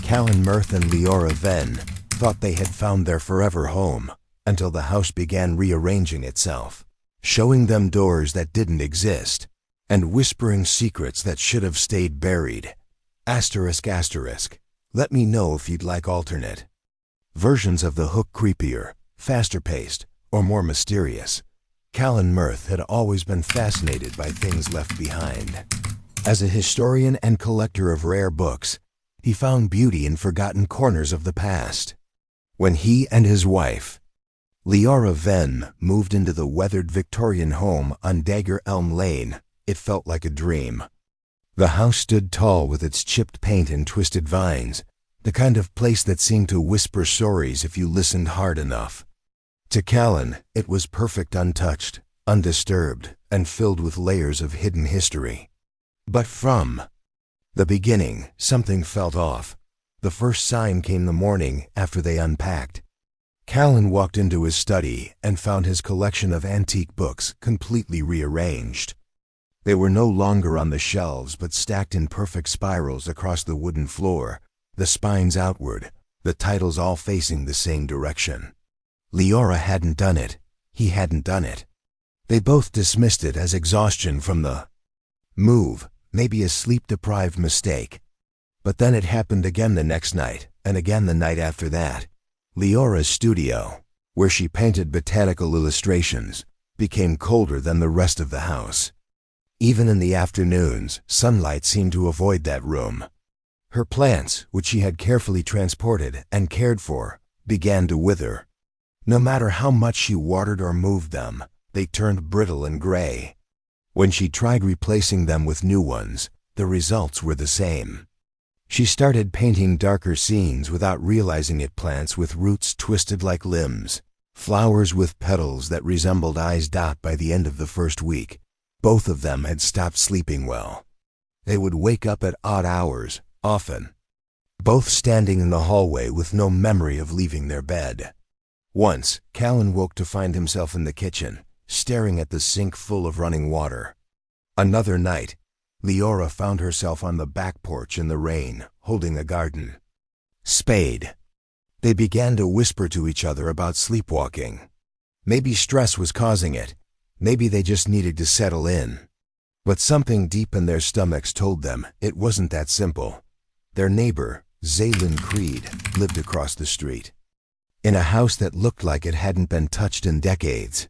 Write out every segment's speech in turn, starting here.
Callen, Myrth, and Liora Venn thought they had found their forever home until the house began rearranging itself, showing them doors that didn't exist and whispering secrets that should have stayed buried. Asterisk asterisk. Let me know if you'd like alternate versions of the hook, creepier, faster paced, or more mysterious. Callen Myrth had always been fascinated by things left behind. As a historian and collector of rare books, he found beauty in forgotten corners of the past. When he and his wife, Liora Venn, moved into the weathered Victorian home on Dagger Elm Lane, it felt like a dream. The house stood tall with its chipped paint and twisted vines, the kind of place that seemed to whisper stories if you listened hard enough. To Callen, it was perfect, untouched, undisturbed, and filled with layers of hidden history. But from the beginning, something felt off. The first sign came the morning after they unpacked. Callen walked into his study and found his collection of antique books completely rearranged. They were no longer on the shelves but stacked in perfect spirals across the wooden floor, the spines outward, the titles all facing the same direction. Liora hadn't done it. He hadn't done it. They both dismissed it as exhaustion from the move, maybe a sleep-deprived mistake. But then it happened again the next night, and again the night after that. Liora's studio, where she painted botanical illustrations, became colder than the rest of the house. Even in the afternoons, sunlight seemed to avoid that room. Her plants, which she had carefully transported and cared for, began to wither. No matter how much she watered or moved them, they turned brittle and gray. When she tried replacing them with new ones, the results were the same. She started painting darker scenes without realizing it, plants with roots twisted like limbs, flowers with petals that resembled eyes. By the end of the first week, both of them had stopped sleeping well. They would wake up at odd hours, often, both standing in the hallway with no memory of leaving their bed. Once, Callen woke to find himself in the kitchen, staring at the sink full of running water. Another night, Liora found herself on the back porch in the rain, holding a garden spade. They began to whisper to each other about sleepwalking. Maybe stress was causing it. Maybe they just needed to settle in. But something deep in their stomachs told them it wasn't that simple. Their neighbor, Zaylin Creed, lived across the street, in a house that looked like it hadn't been touched in decades.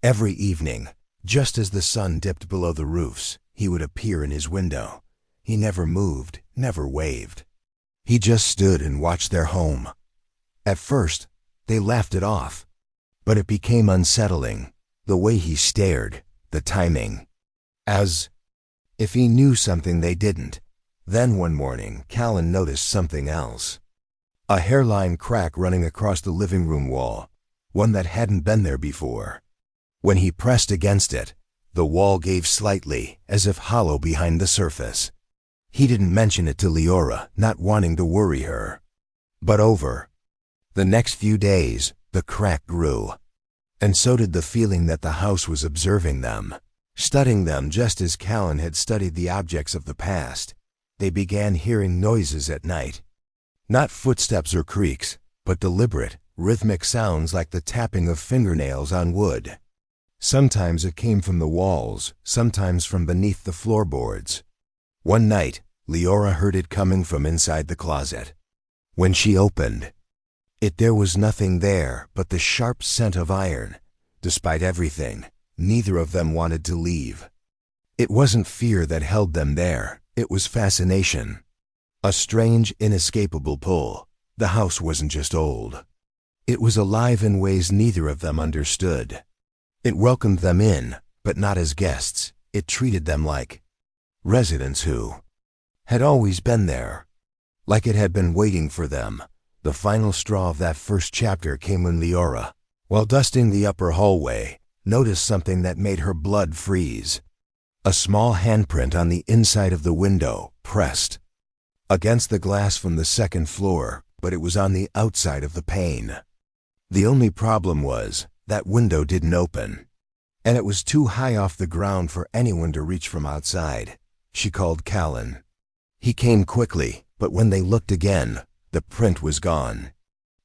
Every evening, just as the sun dipped below the roofs, he would appear in his window. He never moved, never waved. He just stood and watched their home. At first, they laughed it off, but it became unsettling. The way he stared, the timing, as if he knew something they didn't. Then one morning, Callen noticed something else. A hairline crack running across the living room wall, one that hadn't been there before. When he pressed against it, the wall gave slightly, as if hollow behind the surface. He didn't mention it to Liora, not wanting to worry her. But over the next few days, the crack grew. And so did the feeling that the house was observing them, studying them just as Callen had studied the objects of the past. They began hearing noises at night. Not footsteps or creaks, but deliberate, rhythmic sounds like the tapping of fingernails on wood. Sometimes it came from the walls, sometimes from beneath the floorboards. One night, Liora heard it coming from inside the closet. When she opened it, there was nothing there but the sharp scent of iron. Despite everything, neither of them wanted to leave. It wasn't fear that held them there, it was fascination. A strange, inescapable pull. The house wasn't just old. It was alive in ways neither of them understood. It welcomed them in, but not as guests. It treated them like residents who had always been there, like it had been waiting for them. The final straw of that first chapter came when Liora, while dusting the upper hallway, noticed something that made her blood freeze. A small handprint on the inside of the window, pressed against the glass from the second floor, but it was on the outside of the pane. The only problem was, that window didn't open, and it was too high off the ground for anyone to reach from outside. She called Callen. He came quickly, But when they looked again, the print was gone.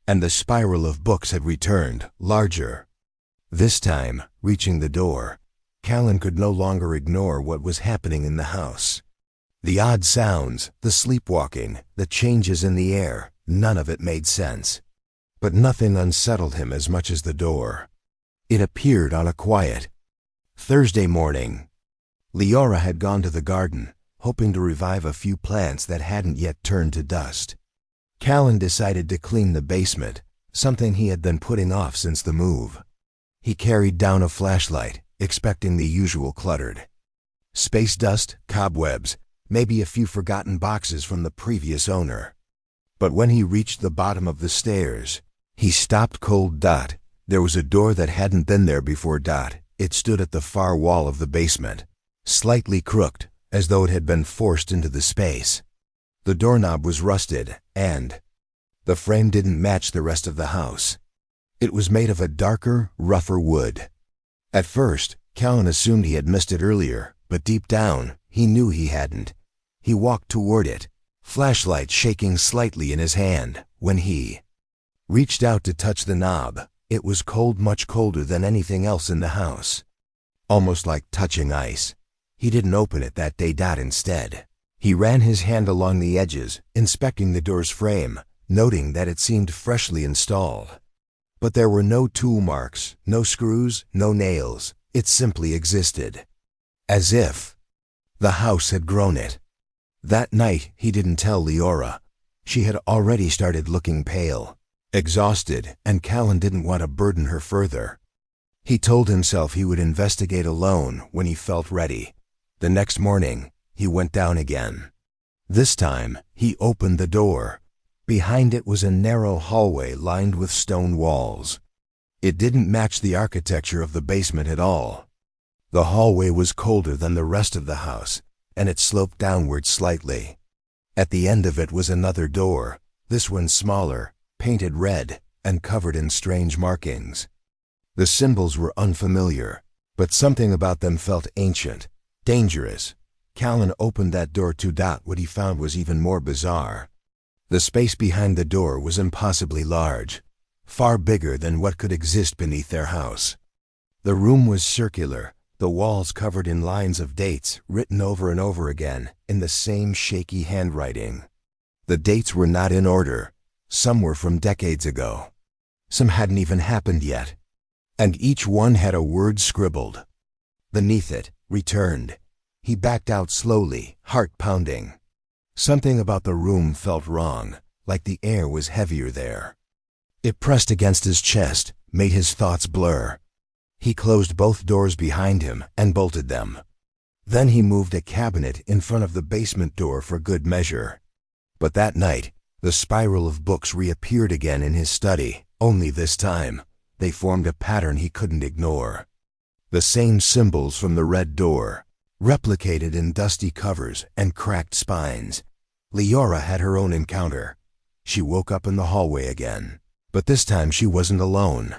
And the spiral of books had returned, larger. This time, reaching the door, Callen could no longer ignore what was happening in the house. The odd sounds, the sleepwalking, the changes in the air, none of it made sense. But nothing unsettled him as much as the door. It appeared on a quiet Thursday morning. Liora had gone to the garden, hoping to revive a few plants that hadn't yet turned to dust. Callen decided to clean the basement, something he had been putting off since the move. He carried down a flashlight, expecting the usual cluttered space dust, cobwebs, maybe a few forgotten boxes from the previous owner. But when he reached the bottom of the stairs, he stopped cold. There was a door that hadn't been there before. It stood at the far wall of the basement, slightly crooked, as though it had been forced into the space. The doorknob was rusted, and the frame didn't match the rest of the house. It was made of a darker, rougher wood. At first, Callen assumed he had missed it earlier, but deep down, he knew he hadn't. He walked toward it, flashlight shaking slightly in his hand. When he reached out to touch the knob, it was cold, much colder than anything else in the house. Almost like touching ice. He didn't open it that day. Instead, he ran his hand along the edges, inspecting the door's frame, noting that it seemed freshly installed. But there were no tool marks, no screws, no nails. It simply existed. As if the house had grown it. That night, he didn't tell Liora. She had already started looking pale, exhausted, and Callen didn't want to burden her further. He told himself he would investigate alone when he felt ready. The next morning, he went down again. This time, he opened the door. Behind it was a narrow hallway lined with stone walls. It didn't match the architecture of the basement at all. The hallway was colder than the rest of the house, and it sloped downward slightly. At the end of it was another door, this one smaller, painted red, and covered in strange markings. The symbols were unfamiliar, but something about them felt ancient, dangerous. Callen opened that door too. What he found was even more bizarre. The space behind the door was impossibly large, far bigger than what could exist beneath their house. The room was circular, the walls covered in lines of dates written over and over again in the same shaky handwriting. The dates were not in order. Some were from decades ago. Some hadn't even happened yet. And each one had a word scribbled beneath it, returned. He backed out slowly, heart pounding. Something about the room felt wrong, like the air was heavier there. It pressed against his chest, made his thoughts blur. He closed both doors behind him and bolted them. Then he moved a cabinet in front of the basement door for good measure. But that night, the spiral of books reappeared again in his study, only this time, they formed a pattern he couldn't ignore. The same symbols from the red door, replicated in dusty covers and cracked spines. Liora had her own encounter. She woke up in the hallway again, but this time she wasn't alone.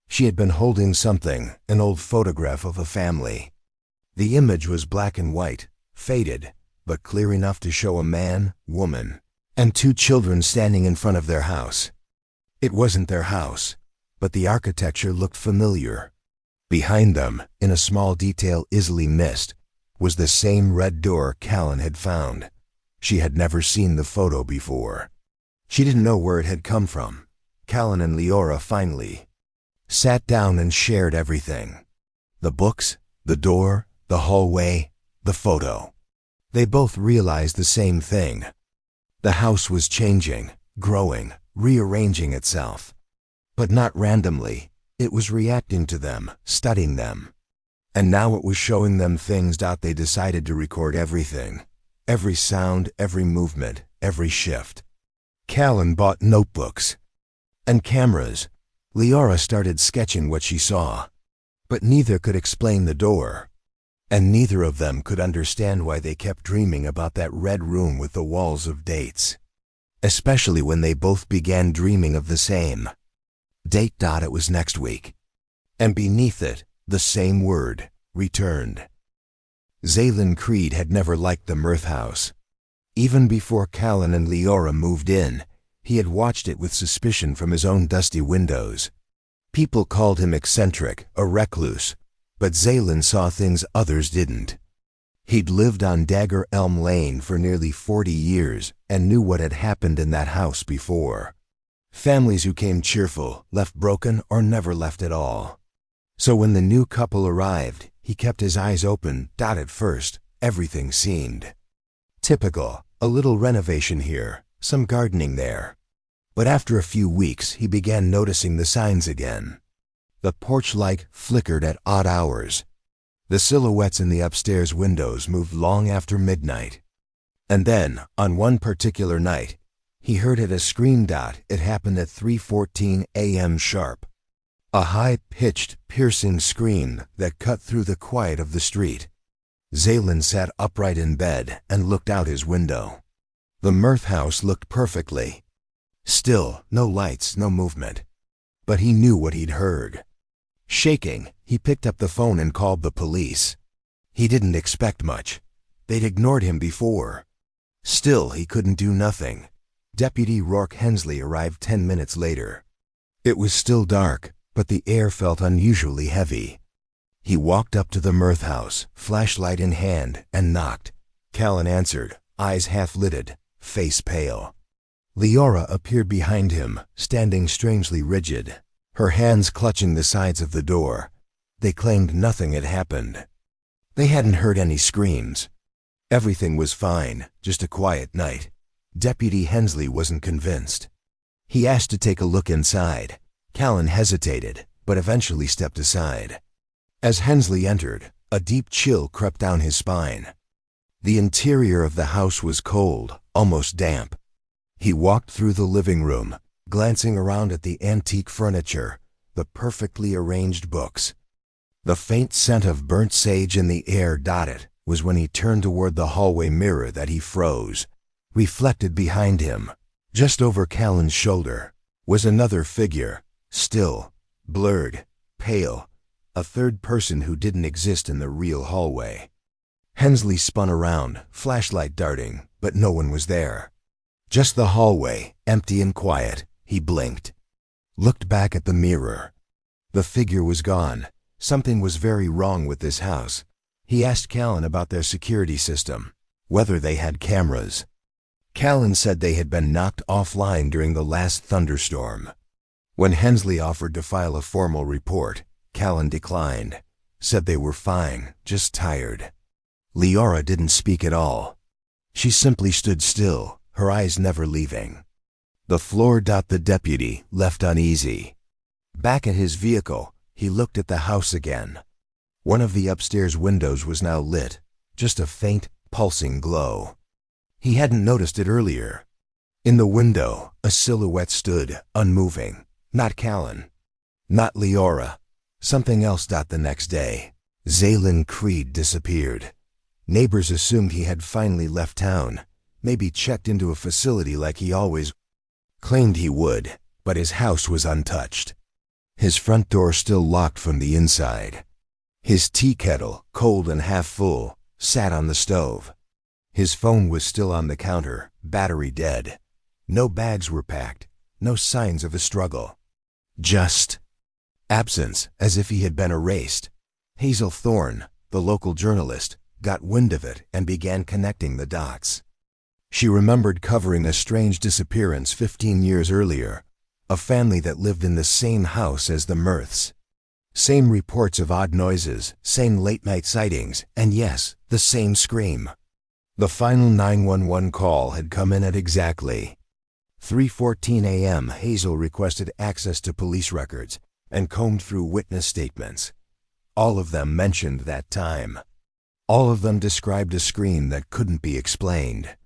She had been holding something, an old photograph of a family. The image was black and white, faded, but clear enough to show a man, woman, and two children standing in front of their house. It wasn't their house, but the architecture looked familiar. Behind them, in a small detail easily missed, was the same red door Callen had found. She had never seen the photo before. She didn't know where it had come from. Callen and Liora finally sat down and shared everything. The books, the door, the hallway, the photo. They both realized the same thing. The house was changing, growing, rearranging itself. But not randomly. It was reacting to them, studying them. And now it was showing them things. They decided to record everything. Every sound, every movement, every shift. Callen bought notebooks and cameras. Liora started sketching what she saw. But neither could explain the door. And neither of them could understand why they kept dreaming about that red room with the walls of dates. Especially when they both began dreaming of the same date. It was next week. And beneath it, the same word, returned. Zaylin Creed had never liked the Myrth house. Even before Callen and Liora moved in, he had watched it with suspicion from his own dusty windows. People called him eccentric, a recluse, but Zalen saw things others didn't. He'd lived on Dagger Elm Lane for nearly 40 years and knew what had happened in that house before. Families who came cheerful, left broken, or never left at all. So when the new couple arrived, he kept his eyes open. At first, everything seemed typical, a little renovation here, some gardening there. But after a few weeks, he began noticing the signs again. The porch light flickered at odd hours. The silhouettes in the upstairs windows moved long after midnight. And then, on one particular night, he heard it a scream. It happened at 3:14 a.m. sharp. A high-pitched, piercing scream that cut through the quiet of the street. Zalen sat upright in bed and looked out his window. The Myrth house looked perfectly still, no lights, no movement. But he knew what he'd heard. Shaking, he picked up the phone and called the police. He didn't expect much. They'd ignored him before. Still, he couldn't do nothing. Deputy Rourke Hensley arrived 10 minutes later. It was still dark, but the air felt unusually heavy. He walked up to the Myrth house, flashlight in hand, and knocked. Callen answered, eyes half-lidded, face pale. Liora appeared behind him, standing strangely rigid, her hands clutching the sides of the door. They claimed nothing had happened. They hadn't heard any screams. Everything was fine, just a quiet night. Deputy Hensley wasn't convinced. He asked to take a look inside. Callen hesitated, but eventually stepped aside. As Hensley entered, a deep chill crept down his spine. The interior of the house was cold, almost damp. He walked through the living room, glancing around at the antique furniture, the perfectly arranged books. The faint scent of burnt sage in the air. It was when he turned toward the hallway mirror that he froze. Reflected behind him, just over Callen's shoulder, was another figure, still, blurred, pale, a third person who didn't exist in the real hallway. Hensley spun around, flashlight darting, but no one was there. Just the hallway, empty and quiet. He blinked. Looked back at the mirror. The figure was gone. Something was very wrong with this house. He asked Callen about their security system, whether they had cameras. Callen said they had been knocked offline during the last thunderstorm. When Hensley offered to file a formal report, Callen declined, said they were fine, just tired. Liora didn't speak at all. She simply stood still, her eyes never leaving. The floor. The deputy left uneasy. Back at his vehicle, he looked at the house again. One of the upstairs windows was now lit, just a faint, pulsing glow. He hadn't noticed it earlier. In the window, a silhouette stood, unmoving. Not Callen. Not Liora. Something else. The next day, Zalen Creed disappeared. Neighbors assumed he had finally left town, maybe checked into a facility like he always claimed he would, but his house was untouched. His front door still locked from the inside. His tea kettle, cold and half full, sat on the stove. His phone was still on the counter, battery dead. No bags were packed, no signs of a struggle. Just absence, as if he had been erased. Hazel Thorne, the local journalist, got wind of it and began connecting the dots. She remembered covering a strange disappearance 15 years earlier, a family that lived in the same house as the Myrths. Same reports of odd noises, same late-night sightings, and yes, the same scream. The final 911 call had come in at exactly 3:14 a.m. Hazel requested access to police records and combed through witness statements. All of them mentioned that time. All of them described a scream that couldn't be explained.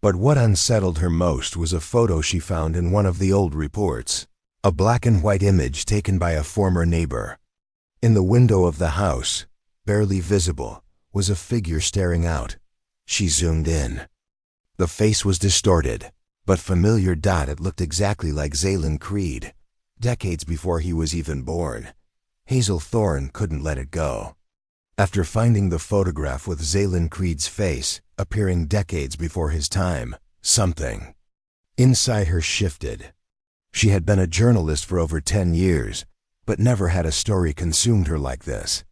But what unsettled her most was a photo she found in one of the old reports, a black and white image taken by a former neighbor. In the window of the house, barely visible, was a figure staring out. She zoomed in. The face was distorted, but familiar. It looked exactly like Zalen Creed, decades before he was even born. Hazel Thorne couldn't let it go. After finding the photograph with Zaylen Creed's face, appearing decades before his time, something inside her shifted. She had been a journalist for over 10 years, but never had a story consumed her like this.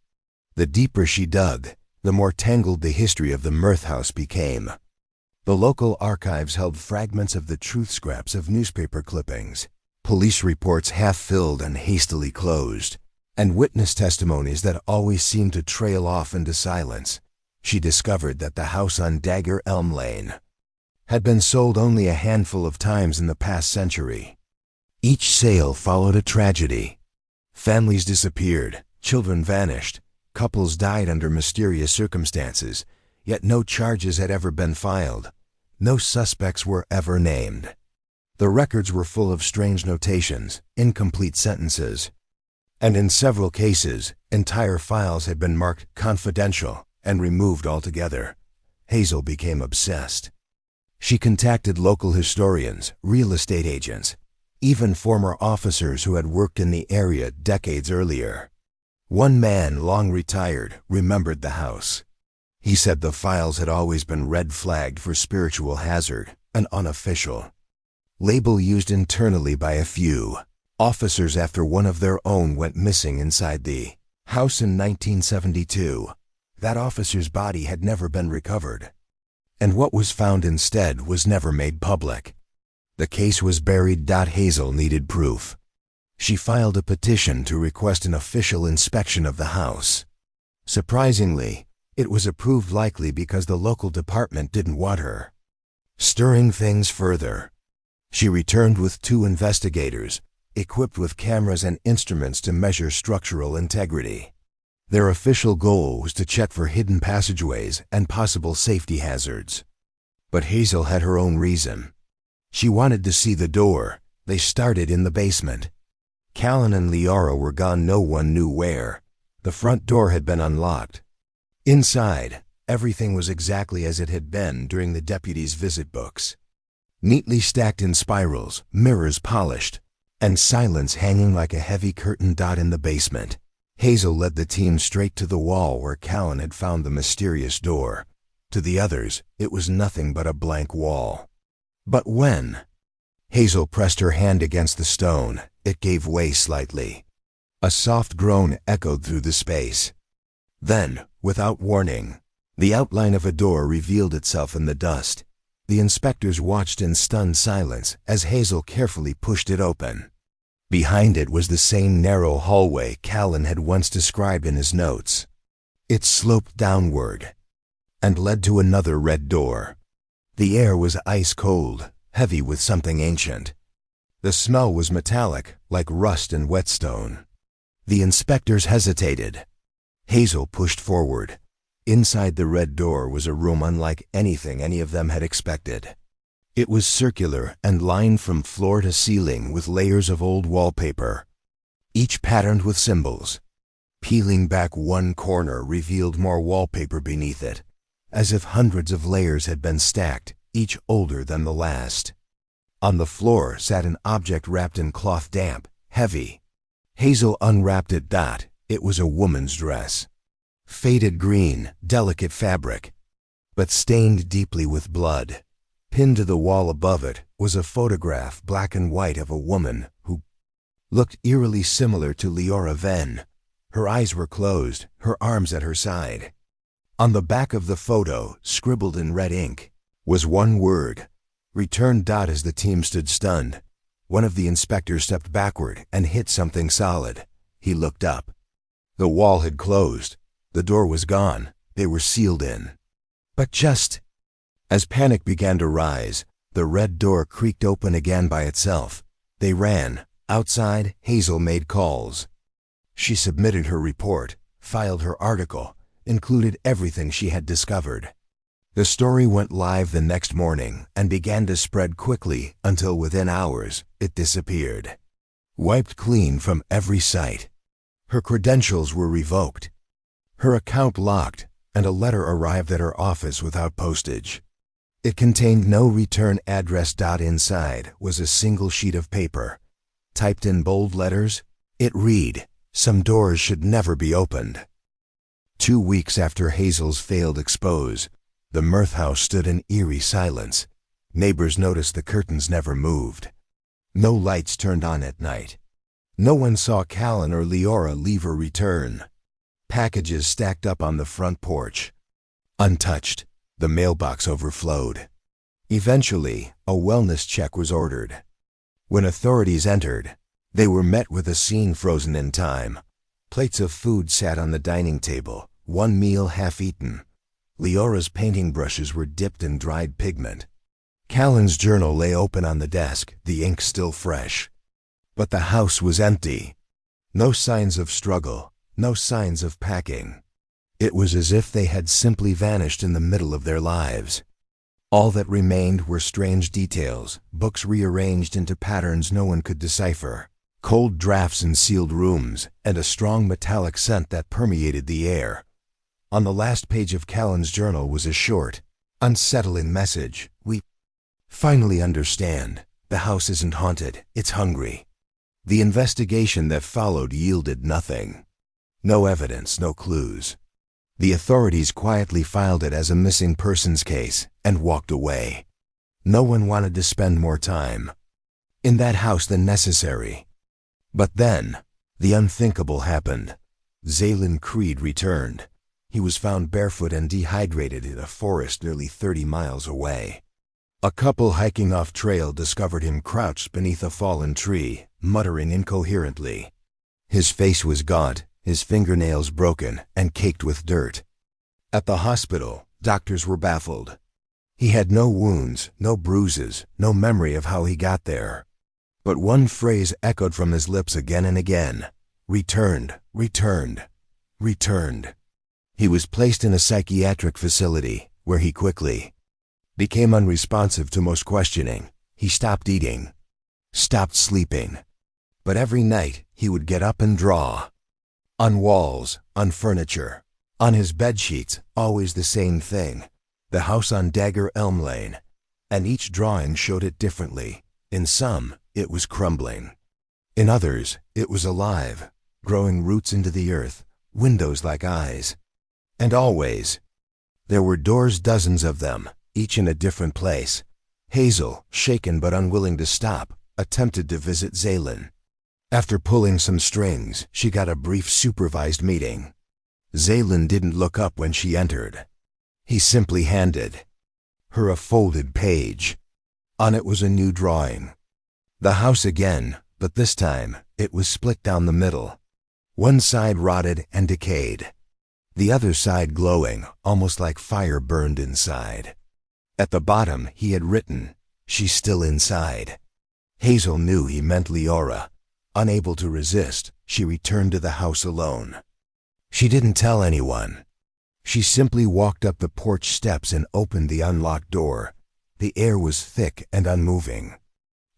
The deeper she dug, the more tangled the history of the Myrth house became. The local archives held fragments of the truth scraps of newspaper clippings, police reports half-filled and hastily closed, and witness testimonies that always seemed to trail off into silence. She discovered that the house on Dagger Elm Lane had been sold only a handful of times in the past century. Each sale followed a tragedy. Families disappeared, children vanished, couples died under mysterious circumstances, yet no charges had ever been filed. No suspects were ever named. The records were full of strange notations, incomplete sentences, and in several cases, entire files had been marked confidential and removed altogether. Hazel became obsessed. She contacted local historians, real estate agents, even former officers who had worked in the area decades earlier. One man, long retired, remembered the house. He said the files had always been red-flagged for spiritual hazard, an unofficial label used internally by a few officers after one of their own went missing inside the house in 1972. That officer's body had never been recovered, and what was found instead was never made public. The case was buried. Hazel needed proof. She filed a petition to request an official inspection of the house. Surprisingly, it was approved, likely because the local department didn't want her stirring things further. She returned with 2 investigators, equipped with cameras and instruments to measure structural integrity. Their official goal was to check for hidden passageways and possible safety hazards. But Hazel had her own reason. She wanted to see the door. They started in the basement. Callen and Liora were gone, no one knew where. The front door had been unlocked. Inside, everything was exactly as it had been during the deputy's visit books. Neatly stacked in spirals, mirrors polished, and silence hanging like a heavy curtain. In the basement, Hazel led the team straight to the wall where Callen had found the mysterious door. To the others, it was nothing but a blank wall. But when Hazel pressed her hand against the stone, it gave way slightly. A soft groan echoed through the space. Then, without warning, the outline of a door revealed itself in the dust. The inspectors watched in stunned silence as Hazel carefully pushed it open. Behind it was the same narrow hallway Callen had once described in his notes. It sloped downward and led to another red door. The air was ice cold, heavy with something ancient. The smell was metallic, like rust and whetstone. The inspectors hesitated. Hazel pushed forward. Inside the red door was a room unlike anything any of them had expected. It was circular and lined from floor to ceiling with layers of old wallpaper, each patterned with symbols. Peeling back one corner revealed more wallpaper beneath it, as if hundreds of layers had been stacked, each older than the last. On the floor sat an object wrapped in cloth, damp, heavy. Hazel unwrapped it. It was a woman's dress. Faded green, delicate fabric, but stained deeply with blood. Pinned to the wall above it was a photograph, black and white, of a woman who looked eerily similar to Liora Venn. Her eyes were closed, her arms at her side. On the back of the photo, scribbled in red ink, was one word: return. As the team stood stunned, one of the inspectors stepped backward and hit something solid. He looked up. The wall had closed. The door was gone. They were sealed in. But just as panic began to rise, the red door creaked open again by itself. They ran. Outside, Hazel made calls. She submitted her report, filed her article, included everything she had discovered. The story went live the next morning and began to spread quickly until within hours it disappeared. Wiped clean from every site. Her credentials were revoked. Her account locked, and a letter arrived at her office without postage. It contained no return address. Inside was a single sheet of paper. Typed in bold letters, it read, "Some doors should never be opened." 2 weeks after Hazel's failed expose, the Myrth house stood in eerie silence. Neighbors noticed the curtains never moved. No lights turned on at night. No one saw Callen or Liora leave or return. Packages stacked up on the front porch. Untouched, the mailbox overflowed. Eventually, a wellness check was ordered. When authorities entered, they were met with a scene frozen in time. Plates of food sat on the dining table, one meal half-eaten. Leora's painting brushes were dipped in dried pigment. Callen's journal lay open on the desk, the ink still fresh. But the house was empty. No signs of struggle, no signs of packing. It was as if they had simply vanished in the middle of their lives. All that remained were strange details, books rearranged into patterns no one could decipher, cold drafts in sealed rooms, and a strong metallic scent that permeated the air. On the last page of Callen's journal was a short, unsettling message. "We finally understand. The house isn't haunted, it's hungry." The investigation that followed yielded nothing. No evidence, no clues. The authorities quietly filed it as a missing persons case and walked away. No one wanted to spend more time in that house than necessary. But then, the unthinkable happened. Zaylen Creed returned. He was found barefoot and dehydrated in a forest nearly 30 miles away. A couple hiking off trail discovered him crouched beneath a fallen tree, muttering incoherently. His face was gaunt, his fingernails broken and caked with dirt. At the hospital, doctors were baffled. He had no wounds, no bruises, no memory of how he got there. But one phrase echoed from his lips again and again: returned, returned, returned. He was placed in a psychiatric facility, where he quickly became unresponsive to most questioning. He stopped eating, stopped sleeping. But every night, he would get up and draw. On walls, on furniture, on his bedsheets, always the same thing: the house on Dagger Elm Lane. And each drawing showed it differently. In some, it was crumbling. In others, it was alive, growing roots into the earth, windows like eyes. And always, there were doors, dozens of them, each in a different place. Hazel, shaken but unwilling to stop, attempted to visit Zaylen. After pulling some strings, she got a brief supervised meeting. Zaylen didn't look up when she entered. He simply handed her a folded page. On it was a new drawing. The house again, but this time, it was split down the middle. One side rotted and decayed. The other side glowing, almost like fire burned inside. At the bottom, he had written, "She's still inside." Hazel knew he meant Liora. Unable to resist, she returned to the house alone. She didn't tell anyone. She simply walked up the porch steps and opened the unlocked door. The air was thick and unmoving.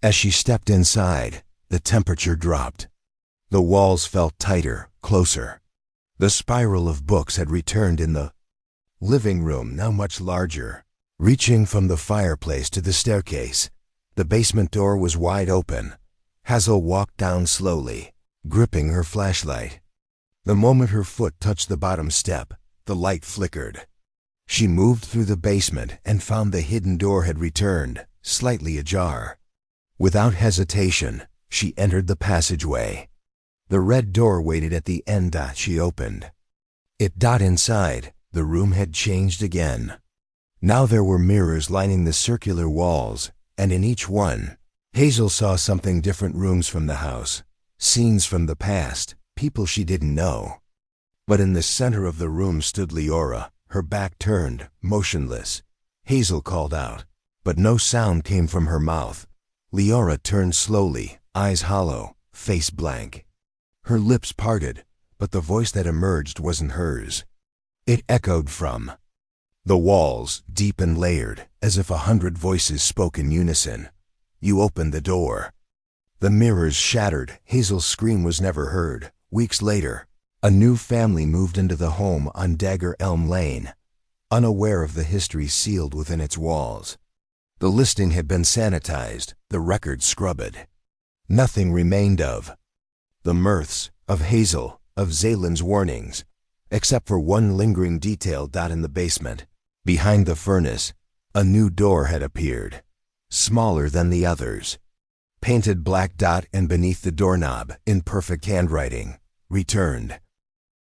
As she stepped inside, the temperature dropped. The walls felt tighter, closer. The spiral of books had returned in the living room, now much larger, reaching from the fireplace to the staircase. The basement door was wide open. Hazel walked down slowly, gripping her flashlight. The moment her foot touched the bottom step, the light flickered. She moved through the basement and found the hidden door had returned, slightly ajar. Without hesitation, she entered the passageway. The red door waited at the end. She opened it. Inside, the room had changed again. Now there were mirrors lining the circular walls, and in each one, Hazel saw something different: rooms from the house, scenes from the past, people she didn't know. But in the center of the room stood Liora, her back turned, motionless. Hazel called out, but no sound came from her mouth. Liora turned slowly, eyes hollow, face blank. Her lips parted, but the voice that emerged wasn't hers. It echoed from the walls, deep and layered, as if 100 voices spoke in unison. "You opened the door." The mirrors shattered. Hazel's scream was never heard. Weeks later, a new family moved into the home on Dagger Elm Lane, unaware of the history sealed within its walls. The listing had been sanitized, the record scrubbed. Nothing remained of the Myrths, of Hazel, of Zaylen's warnings. except for one lingering detail. In the basement, behind the furnace, a new door had appeared, smaller than the others. Painted black, and beneath the doorknob, in perfect handwriting, "Returned.